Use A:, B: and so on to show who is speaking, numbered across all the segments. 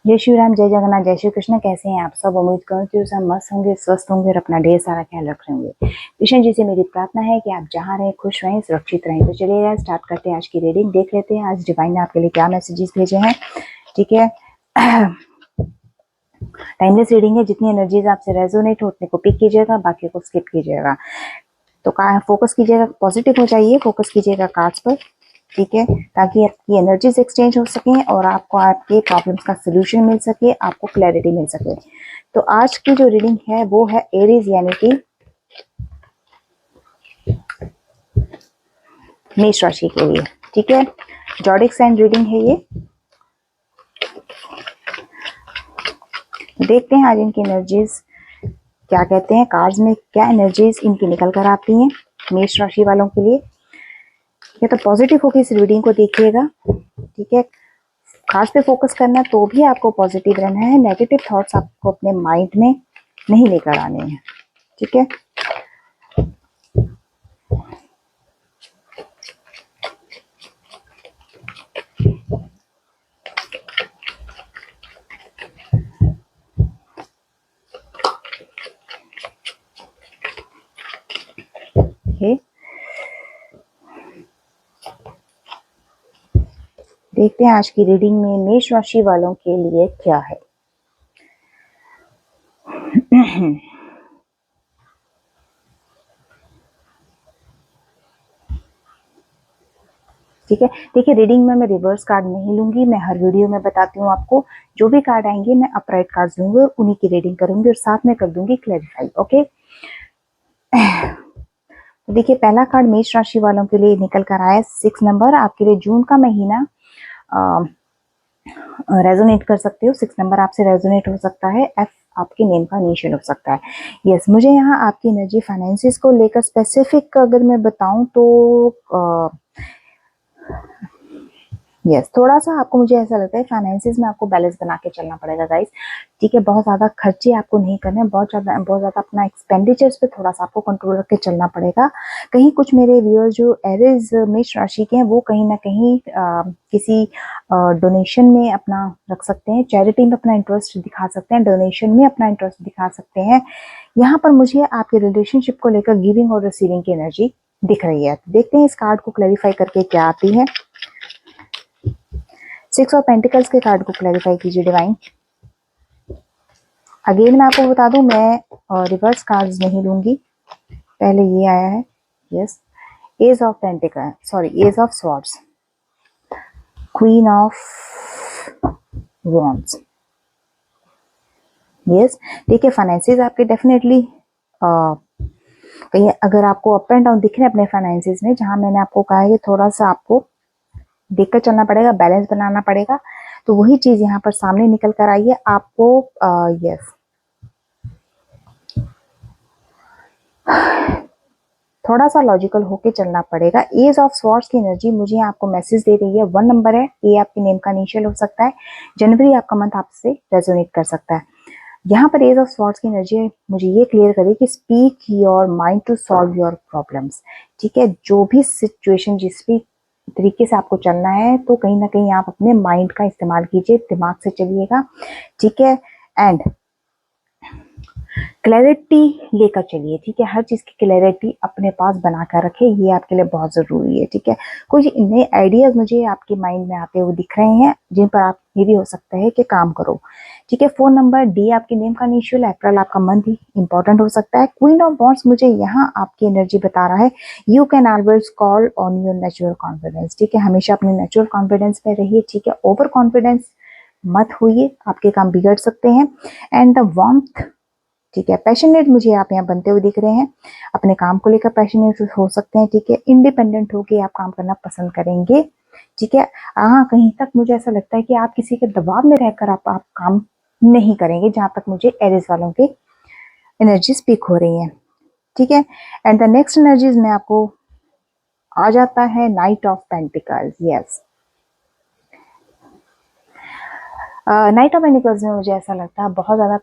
A: जय श्री राम, जय जगन्नाथ, जय श्री कृष्ण। कैसे हैं आप सब? उम्मीद करूं कि सब मस्त होंगे, स्वस्थ होंगे और अपना ढेर सारा ख्याल रख रहे होंगे। कृष्ण जी से मेरी प्रार्थना है कि आप जहां रहें खुश रहें, सुरक्षित रहें। तो चलिएगा स्टार्ट करते हैं आज की रीडिंग। देख लेते हैं आज डिवाइन ने आपके लिए क्या मैसेजेस भेजे हैं। ठीक है, टाइमलेस रीडिंग है। जितनी एनर्जीज आपसे रेजोनेट हो उतने को पिक कीजिएगा, बाकी को स्किप कीजिएगा। तो फोकस कीजिएगा, पॉजिटिव हो जाइए, फोकस कीजिएगा कार्ड्स पर। ठीक है, ताकि आपकी एनर्जीज एक्सचेंज हो सके और आपको आपके प्रॉब्लम्स का सोल्यूशन मिल सके, आपको क्लैरिटी मिल सके। तो आज की जो रीडिंग है वो है एरीज यानी कि मेष राशि के लिए। ठीक है, जॉडिक साइन रीडिंग है ये। देखते हैं आज इनकी एनर्जीज क्या कहते हैं, कार्ड्स में क्या एनर्जीज इनकी निकल कर आती हैं मेष राशि वालों के लिए। या तो पॉजिटिव होकर इस रीडिंग को देखिएगा। ठीक है, खास पे फोकस करना, तो भी आपको पॉजिटिव रहना है। नेगेटिव थॉट्स आपको अपने माइंड में नहीं लेकर आने हैं। ठीक है, देखते हैं आज की रीडिंग में मेष राशि वालों के लिए क्या है। ठीक है, देखिए रीडिंग में मैं रिवर्स कार्ड नहीं लूंगी। मैं हर वीडियो में बताती हूँ आपको, जो भी कार्ड आएंगे मैं अपराइट कार्ड्स लूंगी और उन्हीं की रीडिंग करूंगी और साथ में कर दूंगी क्लैरिफाई। ओके, तो देखिए पहला कार्ड मेष राशि वालों के लिए निकल कर आया 6 नंबर। आपके लिए जून का महीना रेजोनेट कर सकते हो। 6 नंबर आपसे रेजोनेट हो सकता है। एफ आपके नेम का इनिशियल हो सकता है। यस, मुझे यहाँ आपकी एनर्जी फाइनेंसिस को लेकर स्पेसिफिक अगर मैं बताऊं तो यस, थोड़ा सा आपको, मुझे ऐसा लगता है फाइनेंसिस में आपको बैलेंस बना के चलना पड़ेगा गाइस। ठीक है, बहुत ज्यादा खर्चे आपको नहीं करने, बहुत ज्यादा अपना एक्सपेंडिचर्स पे थोड़ा सा आपको कंट्रोल रख के चलना पड़ेगा। कहीं कुछ मेरे व्यूअर्स जो एरीज मेष राशि के हैं वो कहीं ना कहीं किसी डोनेशन में अपना रख सकते हैं, चैरिटी में अपना इंटरेस्ट दिखा सकते हैं, डोनेशन में अपना इंटरेस्ट दिखा सकते हैं। यहाँ पर मुझे आपके रिलेशनशिप को लेकर गिविंग और रिसीविंग की एनर्जी दिख रही है। देखते हैं इस कार्ड को क्लैरिफाई करके क्या आती है। 6 ऑफ पेंटिकल्स के कार्ड को क्लैरिफाई कीजिए डिवाइन। अगेन मैं आपको बता दूं, मैं रिवर्स कार्ड्स नहीं लूंगी। पहले ये आया है, yes, ace of pentacle, sorry, ace of swords, queen of wands. Yes, देखिए फाइनेंसिस आपके डेफिनेटली कहीं अगर आपको अप एंड डाउन दिख रहे हैं अपने फाइनेंसिस में, जहां मैंने आपको कहा है कि थोड़ा सा आपको देखकर चलना पड़ेगा, बैलेंस बनाना पड़ेगा, तो वही चीज यहाँ पर सामने निकल कर आई है आपको। यस, थोड़ा सा लॉजिकल होके चलना पड़ेगा। एज ऑफ स्वॉर्ड्स की एनर्जी मुझे आपको मैसेज दे रही है। 1 नंबर है, ए आपके नेम का इनिशियल हो सकता है। जनवरी आपका मंथ आपसे रेजोनेट कर सकता है। यहाँ पर एज ऑफ स्वॉर्ड्स की एनर्जी मुझे ये क्लियर करे कि speak your mind to solve your problems. ठीक है, जो भी सिचुएशन जिस भी तरीके से आपको चलना है, तो कहीं ना कहीं आप अपने माइंड का इस्तेमाल कीजिए, दिमाग से चलिएगा। ठीक है, एंड क्लैरिटी लेकर चलिए। ठीक है, हर चीज की क्लैरिटी अपने पास बनाकर रखे, ये आपके लिए बहुत जरूरी है। ठीक है, कुछ नए आइडियाज मुझे आपके माइंड में आते हुए दिख रहे हैं, जिन पर आप ये भी हो सकता है कि काम करो। ठीक है, 4 नंबर, डी आपके नेम का इनिशियल, अप्रैल आपका मंथ इंपॉर्टेंट हो सकता है। क्वीन ऑफ वॉन्ड्स मुझे यहाँ आपकी एनर्जी बता रहा है, you can always call on your natural confidence. ठीक है, हमेशा अपने नेचुरल कॉन्फिडेंस में रहिए। ठीक है, ओवर कॉन्फिडेंस मत होइए, आपके काम बिगड़ सकते हैं। एंड द वार्मथ, ठीक है, पैशनेट मुझे आप यहाँ बनते हुए दिख रहे हैं, अपने काम को लेकर पैशनेट हो सकते हैं। ठीक है, इंडिपेंडेंट होके आप काम करना पसंद करेंगे। ठीक है, हाँ, कहीं तक मुझे ऐसा लगता है कि आप किसी के दबाव में रहकर आप काम नहीं करेंगे, जहां तक मुझे एरिस वालों की एनर्जी स्पीक हो रही है। ठीक है, एंड द नेक्स्ट एनर्जीज में आपको आ जाता है night of pentacles. Yes, night of pentacles में मुझे ऐसा लगता है बहुत ज्यादा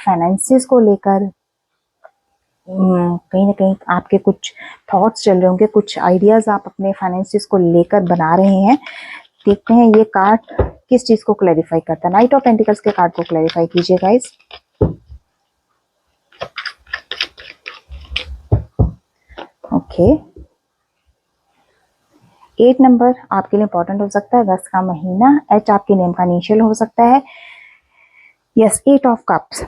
A: फाइनेंसिस को लेकर कहीं ना कहीं आपके कुछ थॉट्स चल रहे होंगे, कुछ आइडियाज आप अपने फाइनेंसिस को लेकर बना रहे हैं। देखते हैं ये कार्ड किस चीज को क्लैरिफाई करता है? नाइट ऑफ पेंटिकल्स के कार्ड को क्लैरिफाई कीजिए गाइस। ओके, 8 नंबर आपके लिए इंपॉर्टेंट हो सकता है। अगस्त का महीना, एच आपके नेम का इनिशियल हो सकता है। यस, 8 ऑफ कप्स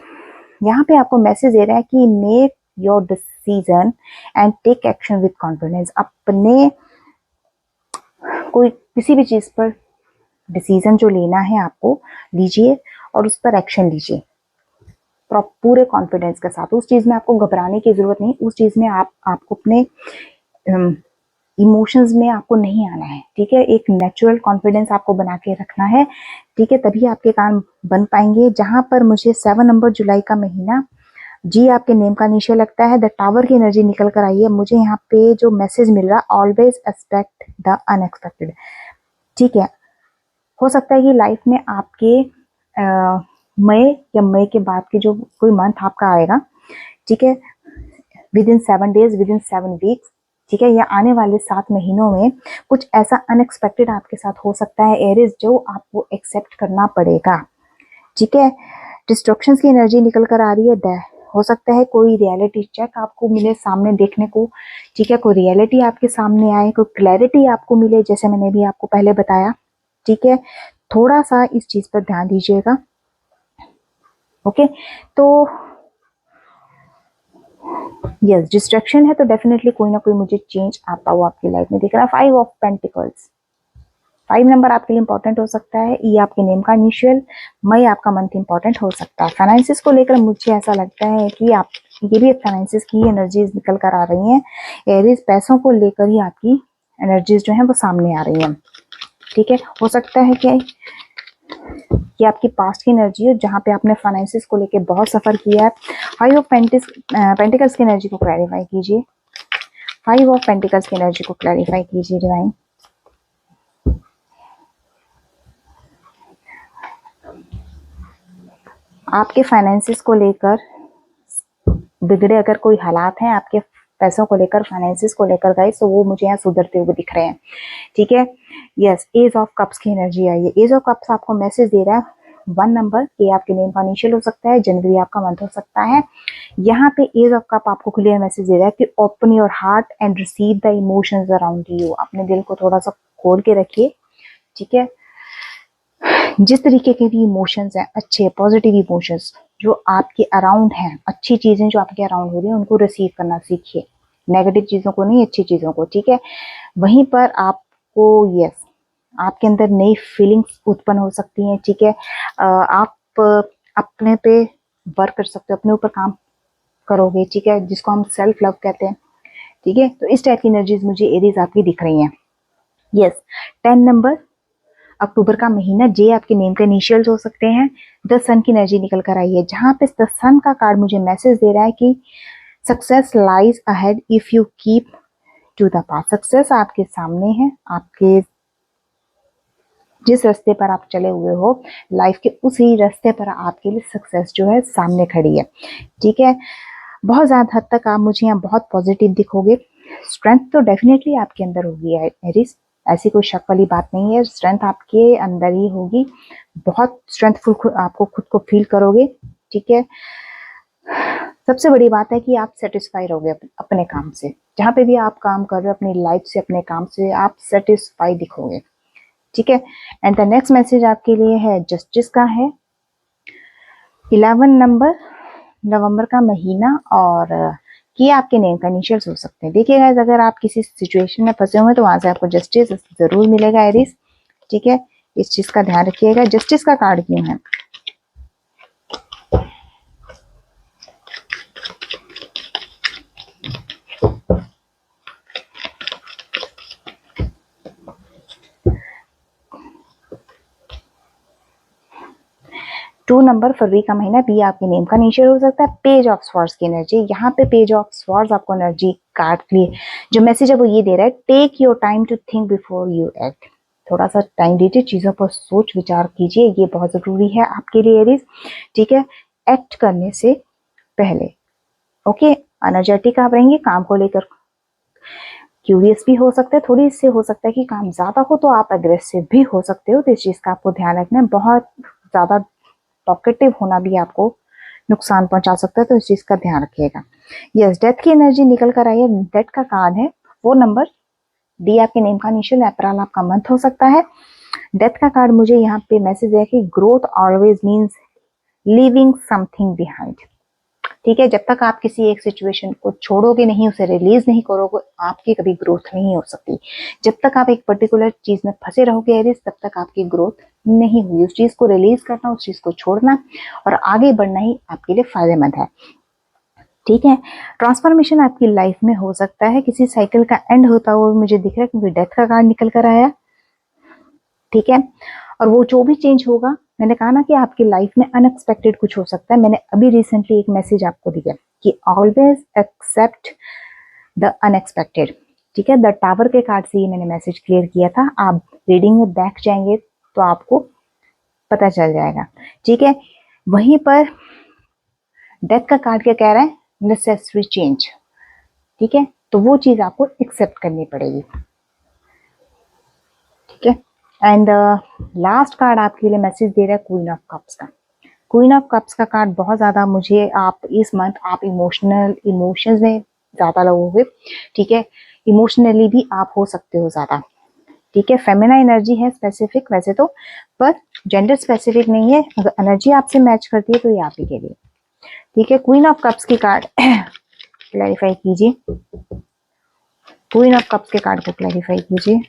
A: यहाँ पे आपको मैसेज दे रहा है कि make your decision and take action with confidence. अपने कोई किसी भी चीज पर डिसीजन जो लेना है आपको लीजिए और उस पर एक्शन लीजिए पूरे कॉन्फिडेंस के साथ। उस चीज में आपको घबराने की जरूरत नहीं, उस चीज में आपको अपने इमोशंस में आपको नहीं आना है, ठीक है। एक नेचुरल कॉन्फिडेंस आपको बना के रखना है, ठीक है, तभी आपके काम बन पाएंगे। जहां पर मुझे 7 नंबर जुलाई का महीना, जी आपके नेम का नीचे लगता है, द टावर की एनर्जी निकल कर आई है। मुझे यहाँ पे जो मैसेज मिल रहा है, ऑलवेज एक्सपेक्ट द अनएक्सपेक्टेड, ठीक है। हो सकता है कि लाइफ में आपके मई या मई के बाद के जो कोई मंथ आपका आएगा, ठीक है, with in 7 days, with in 7 weeks, ठीक है, या आने वाले 7 महीनों में कुछ ऐसा अनएक्सपेक्टेड आपके साथ हो सकता है एरिस, जो आपको एक्सेप्ट करना पड़ेगा, ठीक है। डिस्ट्रक्शंस की एनर्जी निकल कर आ रही है। हो सकता है कोई रियलिटी चेक आपको मिले सामने देखने को, ठीक है, कोई रियलिटी आपके सामने आए, कोई क्लैरिटी आपको मिले, जैसे मैंने भी आपको पहले बताया, ठीक है। थोड़ा सा इस चीज पर ध्यान दीजिएगा, ओके। तो यस, डिस्ट्रैक्शन है तो डेफिनेटली कोई ना कोई मुझे चेंज आता हुआ आपकी लाइफ में दिख रहा है। 5 ऑफ पेंटिकल्स, 5 नंबर आपके लिए इंपॉर्टेंट हो सकता है। ई आपके नेम का इनिशियल, मई आपका मंथ इंपॉर्टेंट हो सकता है। फाइनेंसिस को लेकर मुझे ऐसा लगता है कि आप ये भी फाइनेंसिस की एनर्जीज निकल कर आ रही हैं। एरीज पैसों को लेकर ही आपकी एनर्जीज जो है वो सामने आ रही हैं, ठीक है। हो सकता है कि आपकी पास्ट की एनर्जी हो जहाँ पे आपने फाइनेंसिस को लेकर बहुत सफर किया है। 5 ऑफ पेंटिकल्स की एनर्जी को क्लैरिफाई कीजिए। 5 ऑफ पेंटिकल्स की एनर्जी को क्लैरिफाई कीजिए डिवाइन। आपके फाइनेंसिस को लेकर बिगड़े अगर कोई हालात हैं आपके पैसों को लेकर, फाइनेंसिस को लेकर गाइस, तो वो मुझे यहाँ सुधरते हुए दिख रहे हैं, ठीक है। यस, एज ऑफ कप्स की एनर्जी आई है। एज ऑफ कप्स आपको मैसेज दे रहा है 1 नंबर, ये आपके नेम का इनिशियल हो सकता है, जनवरी आपका मंथ हो सकता है। यहाँ पे एज ऑफ कप आपको क्लियर मैसेज दे रहा है कि open your heart and receive the emotions around you. अपने दिल को थोड़ा सा खोल के रखिए, ठीक है। जिस तरीके के भी इमोशंस हैं, अच्छे पॉजिटिव इमोशंस जो आपके अराउंड हैं, अच्छी चीजें जो आपके अराउंड हो रही हैं, उनको रिसीव करना सीखिए। नेगेटिव चीजों को नहीं, अच्छी चीजों को, ठीक है। वहीं पर आपको यस, आपके अंदर नई फीलिंग्स उत्पन्न हो सकती हैं, ठीक है। आप अपने पे वर्क कर सकते हो, अपने ऊपर काम करोगे, ठीक है, जिसको हम सेल्फ लव कहते हैं, ठीक है। तो इस टाइप की एनर्जीज मुझे एरीज आपकी दिख रही हैं। यस, 10 नंबर अक्टूबर का महीना, जे आपके नेम के इनिशियल्स हो सकते हैं। द सन की एनर्जी निकल कर आई है, जहां पे द सन का कार्ड मुझे मैसेज दे रहा है कि success lies ahead if you keep to the path. Success आपके सामने है, आपके जिस रास्ते पर आप चले हुए हो लाइफ के, उसी रास्ते पर आपके लिए सक्सेस जो है सामने खड़ी है, ठीक है। बहुत ज्यादा हद तक आप मुझे यहाँ बहुत पॉजिटिव दिखोगे। स्ट्रेंथ तो डेफिनेटली आपके अंदर होगी एरीज, ऐसी कोई शक वाली बात नहीं है। स्ट्रेंथ आपके अंदर ही होगी, बहुत स्ट्रेंथफुल आपको खुद को फील करोगे, ठीक है। सबसे बड़ी बात है कि आप सेटिस्फाई रहोगे अपने काम से, जहाँ पे भी आप काम कर रहे हो अपनी लाइफ से, अपने काम से आप सेटिस्फाई दिखोगे, ठीक है। एंड द नेक्स्ट मैसेज आपके लिए है जस्टिस का है। 11 नंबर नवंबर का महीना, और कि आपके नेम का इनिशियल्स हो सकते हैं। देखिएगा अगर आप किसी सिचुएशन में फंसे हुए तो वहां से आपको जस्टिस जरूर मिलेगा एरीज, ठीक है। इस चीज का ध्यान रखिएगा। जस्टिस का कार्ड क्यों है? टू नंबर फरवरी का महीना, बी आपके नेम का इनिशियल हो सकता है। पेज ऑफ स्वॉर्ड्स की एनर्जी, यहाँ पे पेज ऑफ स्वॉर्ड्स आपको एनर्जी कार्ड के लिए जो मैसेज है वो ये दे रहा है, take your time to think before you act. थोड़ा सा टाइम दीजिए, चीजों पर सोच विचार कीजिए, ये बहुत जरूरी है आपके लिए एरीज, ठीक है, एक्ट करने से पहले, ओके। एनर्जेटिक आप रहेंगे काम को लेकर, क्यूरियस भी हो सकते हैं, थोड़ी इससे हो सकता है कि काम ज़्यादा हो तो आप अग्रेसिव भी हो सकते हो, तो इस चीज़ का आपको ध्यान रखना है। बहुत ज़्यादा टॉकेटिव होना भी आपको नुकसान पहुंचा सकता है, तो इस चीज़ का ध्यान रखिएगा। यस, डेथ की एनर्जी निकल कर आई है। डेथ का कार्ड है 4 नंबर, डी आपके नेम का इनिशियल, अप्रैल आपका मंथ हो सकता है। डेथ का कार्ड मुझे यहाँ पे मैसेज है कि growth always means leaving something behind. ठीक है, जब तक आप किसी एक सिचुएशन को छोड़ोगे नहीं, उसे रिलीज नहीं करोगे, आपकी कभी ग्रोथ नहीं हो सकती। जब तक आप एक पर्टिकुलर चीज में फंसे रहोगे एरिस, तब तक आपकी ग्रोथ नहीं हुई। उस चीज को रिलीज करना, उस चीज को छोड़ना और आगे बढ़ना ही आपके लिए फायदेमंद है। ठीक है, ट्रांसफॉर्मेशन आपकी लाइफ में हो सकता है, किसी साइकिल का एंड होता हुआ मुझे दिख रहा है, क्योंकि डेथ का कार्ड निकल कर आया। ठीक है, और वो जो भी चेंज होगा, मैंने कहा ना कि आपकी लाइफ में अनएक्सपेक्टेड कुछ हो सकता है। मैंने अभी रिसेंटली एक मैसेज आपको दिया कि ऑलवेज एक्सेप्ट द अनएक्सपेक्टेड। ठीक है, द टावर के कार्ड से ही मैंने मैसेज क्लियर किया था। आप रीडिंग में बैक जाएंगे तो आपको पता चल जाएगा। ठीक है, वहीं पर डेथ का कार्ड क्या कह रहा है, नेसेसरी चेंज। ठीक है, तो वो चीज आपको एक्सेप्ट करनी पड़ेगी। ठीक है, एंड लास्ट कार्ड आपके लिए मैसेज दे रहा है क्वीन ऑफ कप्स का। क्वीन ऑफ कप्स का कार्ड बहुत ज्यादा मुझे, आप इस मंथ आप इमोशंस में ज्यादा लगोगे। ठीक है, इमोशनली भी आप हो सकते हो ज्यादा। ठीक है, फेमिना एनर्जी है स्पेसिफिक वैसे तो, पर जेंडर स्पेसिफिक नहीं है। अगर एनर्जी आपसे मैच करती है तो ये आप ही के लिए। ठीक है, क्वीन ऑफ कप्स की कार्ड क्लैरिफाई कीजिए, क्वीन ऑफ कप्स के कार्ड को क्लैरिफाई कीजिए।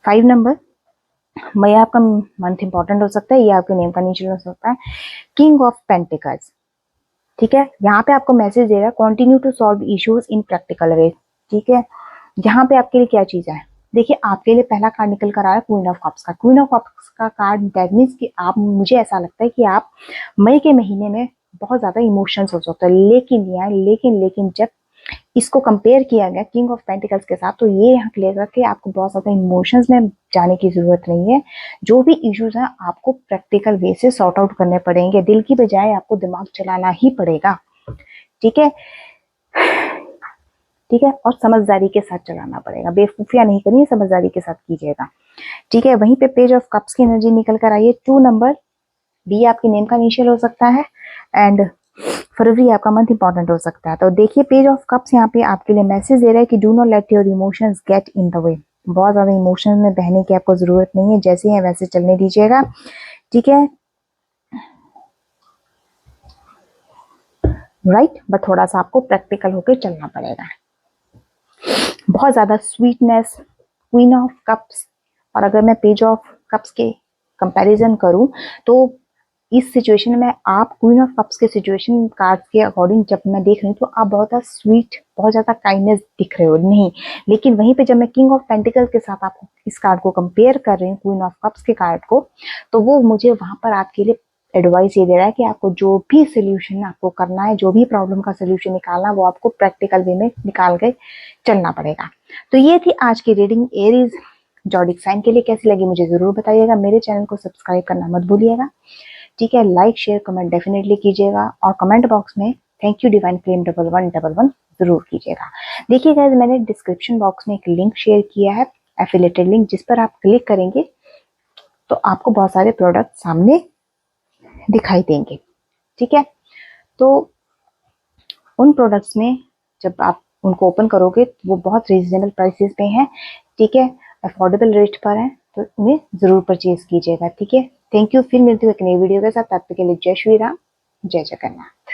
A: फाइव नंबर, मैं आपका मंथ इंपॉर्टेंट हो सकता है, ये आपके नेम का नीचे हो सकता है। King of pentacles. ठीक है, यहाँ पे आपको मैसेज दे रहा है continue to solve issues in practical way. ठीक है, यहाँ पे आपके लिए क्या चीज है, देखिए आपके लिए पहला कार्ड निकल कर आ रहा है क्वीन ऑफ कप्स का। क्वीन ऑफ कप्स का कार्ड दैट मीन्स कि आप, मुझे ऐसा लगता है कि आप मई के महीने में बहुत ज्यादा इमोशंस हो सकते हैं, लेकिन जब इसको कंपेयर किया गया किंग ऑफ पेंटिकल्स के साथ, तो ये यहाँ क्लियर है कि आपको बहुत ज्यादा इमोशंस में जाने की जरूरत नहीं है। जो भी इश्यूज हैं आपको प्रैक्टिकल वे से सॉर्ट आउट करने पड़ेंगे, दिल की बजाय आपको दिमाग चलाना ही पड़ेगा। ठीक है, ठीक है, और समझदारी के साथ चलाना पड़ेगा, बेवकूफियां नहीं करनी, समझदारी के साथ कीजिएगा। ठीक है, वहीं पे पेज ऑफ कप्स की एनर्जी निकल कर आई है 2 नंबर, बी आपके नेम का इनिशियल हो सकता है, एंड फरवरी आपका मंथ इंपॉर्टेंट हो सकता है। तो देखिए पेज ऑफ कप्स यहाँ पे आपके लिए मैसेज दे रहा है कि do not let your emotions get in the way. बहुत ज्यादा इमोशंस में बहने की आपको जरूरत नहीं है, जैसे है वैसे चलने दीजिएगा। ठीक है, राइट, बट थोड़ा सा आपको प्रैक्टिकल होकर चलना पड़ेगा। बहुत ज्यादा स्वीटनेस, क्वीन ऑफ कप्स, और अगर मैं पेज ऑफ कप्स के कंपैरिजन करूं तो इस सिचुएशन में आप क्वीन ऑफ कप्स के सिचुएशन कार्ड के अकॉर्डिंग जब मैं देख रही हूँ तो आप बहुत ज्यादा स्वीट, बहुत ज्यादा काइंडनेस दिख रहे हो नहीं, लेकिन वहीं पे जब मैं किंग ऑफ पेंटिकल्स के साथ आप इस कार्ड को कंपेयर कर रही हूँ क्वीन ऑफ कप्स के कार्ड को, तो वो मुझे वहां पर आपके लिए एडवाइस ये दे रहा है कि आपको जो भी सोल्यूशन आपको करना है, जो भी प्रॉब्लम का सोल्यूशन निकालना, वो आपको प्रैक्टिकल वे में निकाल के चलना पड़ेगा। तो ये थी आज की रीडिंग एरीज जॉडिक साइन के लिए। कैसी लगी मुझे जरूर बताइएगा, मेरे चैनल को सब्सक्राइब करना मत भूलिएगा। ठीक है, लाइक शेयर कमेंट डेफिनेटली कीजिएगा, और कमेंट बॉक्स में थैंक यू डिवाइन फ्लेम 1111 जरूर कीजिएगा। देखिए गाइस, मैंने डिस्क्रिप्शन बॉक्स में एक लिंक शेयर किया है, एफिलिएटेड लिंक, जिस पर आप क्लिक करेंगे तो आपको बहुत सारे प्रोडक्ट सामने दिखाई देंगे। ठीक है, तो उन प्रोडक्ट्स में जब आप उनको ओपन करोगे तो वो बहुत रीजनेबल प्राइसेस पे हैं। ठीक है, अफोर्डेबल रेट पर है, तो उन्हें जरूर परचेज कीजिएगा। ठीक है, थैंक यू, फिर मिलती हूँ एक नई वीडियो के साथ, तब तक के लिए जय श्री राम, जय जगन्नाथ।